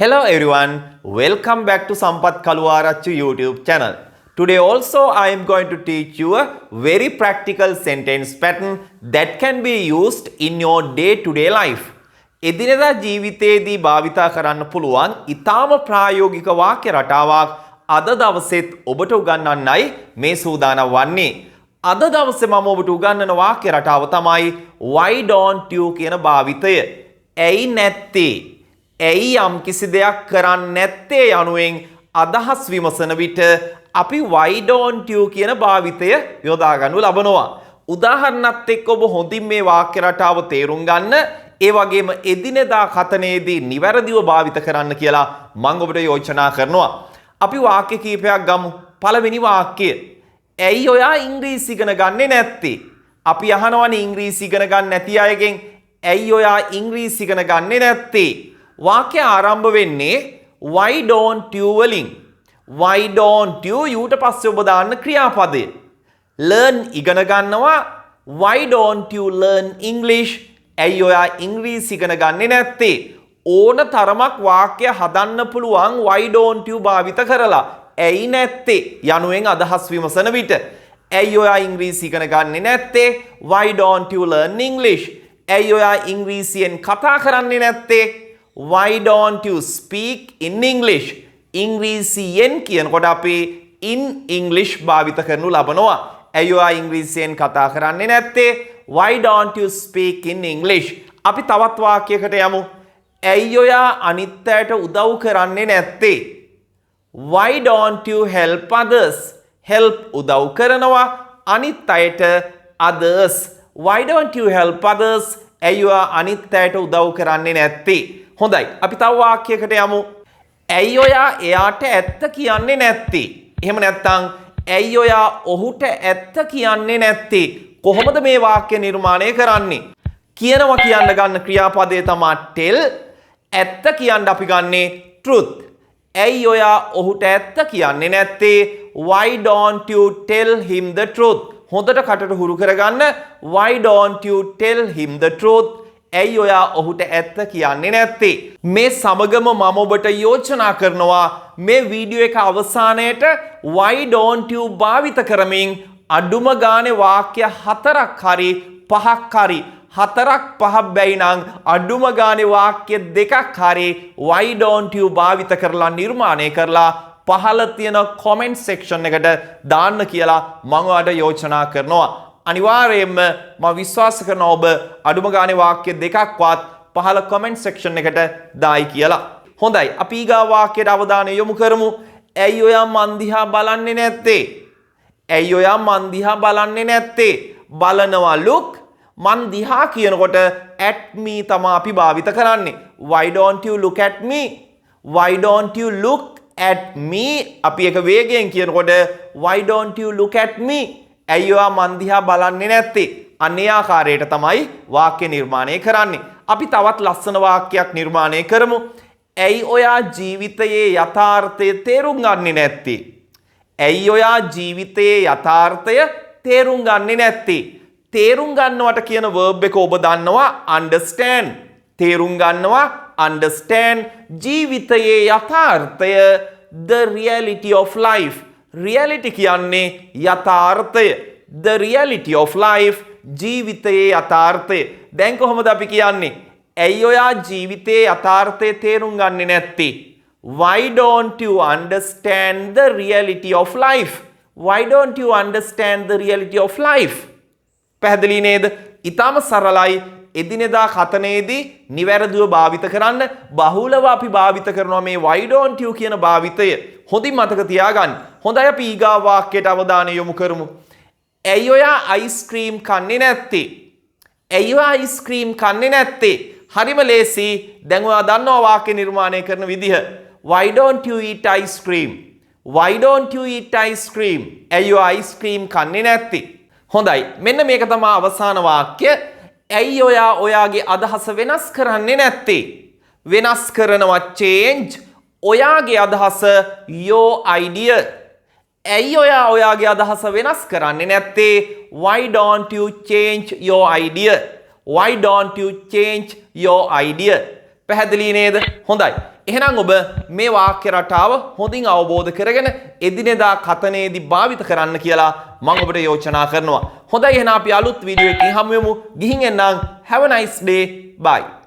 Hello everyone, welcome back to Sampath Kaluarachchi YouTube channel. Today also I am going to teach you a very practical sentence pattern that can be used in your day-to-day life. එදිනෙදා ජීවිතයේදී භාවිතා කරන්න පුළුවන් ඊටාම ප්‍රායෝගික වාක්‍ය රටාවක් අද දවසෙත් ඔබට උගන්වන්නයි මේ සූදානම් වන්නේ. අද දවසේ මම ඔබට උගන්වන වාක්‍ය රටාව තමයි why don't you කියන භාවිතය. ඇයි නැත්තේ? ඇයි යම් කිසි දෙයක් කරන්නේ නැත්තේ යනුවෙන් අදහස් විමසන විට අපි why don't you කියන භාවිතය යොදා ගන්නු ලබනවා. උදාහරණත් එක්ක ඔබ හොඳින් මේ වාක්‍ය රටාව තේරුම් ගන්න, ඒ වගේම එදිනෙදා කතනයේදී නිවැරදිව භාවිත කරන්න කියලා මම ඔබට යෝජනා කරනවා. අපි වාක්‍ය කීපයක් ගමු. පළවෙනි වාක්‍යය. ඇයි ඔයා ඉංග්‍රීසි ඉගෙන ගන්නේ නැත්තේ? අපි අහනවනේ ඉංග්‍රීසි ඉගෙන ගන්න නැති අයගෙන් ඇයි ඔයා ඉංග්‍රීසි ඉගෙන ගන්නේ නැත්තේ? වාක්‍ය ආරම්භ වෙන්නේ why don't you වලින්. why don't you ඊට පස්සේ ඔබ දාන්න ක්‍රියාපදය. learn ඉගෙන ගන්නවා. why don't you learn English? ඇයි ඔයා ඉංග්‍රීසි ඉගෙන ගන්නේ නැත්තේ? ඕන තරමක් වාක්‍ය හදන්න පුළුවන් why don't you භාවිත කරලා. ඇයි නැත්තේ යනුවෙන් අදහස් විමසන විට. ඇයි ඔයා ඉංග්‍රීසි ඉගෙන ගන්නේ නැත්තේ? why don't you learn English? ඇයි ඔයා ඉංග්‍රීසියෙන් කතා කරන්නේ නැත්තේ? why don't you speak in English? ඉංග්‍රීසියෙන් කියනකොට අපි in English භාවිත කරනු ලබනවා. ඇයි ඔයා ඉංග්‍රීසියෙන් කතා කරන්නේ නැත්තේ? why don't you speak in English? අපි තවත් වාක්‍යයකට යමු. ඇයි ඔයා අනිත් අයට උදව් කරන්නේ නැත්තේ? why don't you help others? help උදව් කරනවා, අනිත් අයට others. why don't you help others? ඇයි ඔයා අනිත් අයට උදව් කරන්නේ නැත්තේ? හොඳයි, අපි තව වාක්‍යයකට යමු. ඇයි ඔයා එයාට ඇත්ත කියන්නේ නැත්තේ? එහෙම නැත්නම් ඇයි ඔයා ඔහුට ඇත්ත කියන්නේ නැත්තේ? කොහොමද මේ වාක්‍ය නිර්මාණය කරන්නේ? කියනවා කියන්න ගන්න ක්‍රියාපදය තමයි tell. ඇත්ත කියන්න අපි ගන්නේ truth. ඇයි ඔයා ඔහුට ඇත්ත කියන්නේ නැත්තේ? why don't you tell him the truth? හොඳට කටට හුරු කරගන්න. why don't you tell him the truth? ඇයි ඔයා ඔහුට ඇත්ත කියන්නේ නැත්තේ? මේ සමගම මම ඔබට යෝජනා කරනවා මේ වීඩියෝ එක අවසානයේට why don't you භාවිත කරමින් අඩුම ගානේ වාක්‍ය 4ක් හරි 5ක් හරි 4ක් 5ක් බැයි නම් අඩුම ගානේ වාක්‍ය 2ක් හරි why don't you භාවිත කරලා නිර්මාණය කරලා පහළ තියෙන comment section එකට දාන්න කියලා මම ඔයාලට යෝජනා කරනවා. අනිවාර්යයෙන්ම මම විශ්වාස කරනවා ඔබ අඩුම ගානේ වාක්‍ය 2ක්වත් පහළ comment section එකට දායි කියලා. හොඳයි, අපි ඊගා වාක්‍යයට අවධානය යොමු කරමු. ඇයි ඔයා මන් දිහා බලන්නේ නැත්තේ? ඇයි ඔයා මන් දිහා බලන්නේ නැත්තේ? බලනවා look. මන් දිහා කියනකොට at me තමයි අපි භාවිත කරන්නේ. why don't you look at me? why don't you look at me? අපි එක වේගයෙන් කියනකොට why don't you look at me? ඇයි ඔයා මන් දිහා බලන්නේ නැත්තේ? අනේ ආකාරයට තමයි වාක්‍ය නිර්මාණය කරන්නේ. අපි තවත් ලස්සන වාක්‍යයක් නිර්මාණය කරමු. ඇයි ඔයා ජීවිතයේ යථාර්ථය තේරුම් ගන්නේ නැත්තේ? ඇයි ඔයා ජීවිතයේ යථාර්ථය තේරුම් ගන්නේ නැත්තේ? තේරුම් ගන්නවට කියන verb එක ඔබ දන්නවා understand. තේරුම් ගන්නවා understand. ජීවිතයේ යථාර්ථය the reality of life. reality කියන්නේ යථාර්ථය. the reality of life ජීවිතයේ යථාර්ථය. දැන් කොහොමද අපි කියන්නේ? ඇයි ඔයා ජීවිතයේ යථාර්ථය තේරුම් ගන්නේ නැත්තේ? why don't you understand the reality of life? why don't you understand the reality of life? පැහැදිලි නේද? ඊටම සරලයි. එදිනෙදා කතනයේදී නිවැරදිව භාවිත කරන්න. බහුලව අපි භාවිත කරනවා මේ why don't you කියන භාවිතය. හොඳින් මතක තියාගන්න. හොඳයි, අපි ඊගා වාක්‍යයට අවධානය යොමු කරමු. ඇයි ඔයා අයිස්ක්‍රීම් කන්නේ නැත්තේ? ඇයි ඔයා අයිස්ක්‍රීම් කන්නේ නැත්තේ? හරිම ලේසි. දැන් ඔයා දන්නවා වාක්‍ය නිර්මාණය කරන විදිහ. why don't you eat ice cream? why don't you eat ice cream? ඇයි ඔයා අයිස්ක්‍රීම් කන්නේ නැත්තේ? හොඳයි, මෙන්න මේක තමයි අවසාන වාක්‍ය. ඇයි ඔයා ඔයාගේ අදහස වෙනස් කරන්නේ නැත්තේ? වෙනස් කරනවා change. ඔයාගේ අදහස your idea. ඇයි ඔයා ඔයාගේ අදහස වෙනස් කරන්නේ නැත්තේ? why don't you change your idea? why don't you change your idea? පැහැදිලි නේද? හොඳයි. එහෙනම් ඔබ මේ වාක්‍ය රටාව හොඳින් අවබෝධ කරගෙන එදිනෙදා කතනයේදී භාවිත කරන්න කියලා මම ඔබට යෝජනා කරනවා. හොඳයි එහෙනම් අපි අලුත් වීඩියෝ එකකින් හමු වෙමු. ගිහින් එන්නම්. Have a nice day. Bye.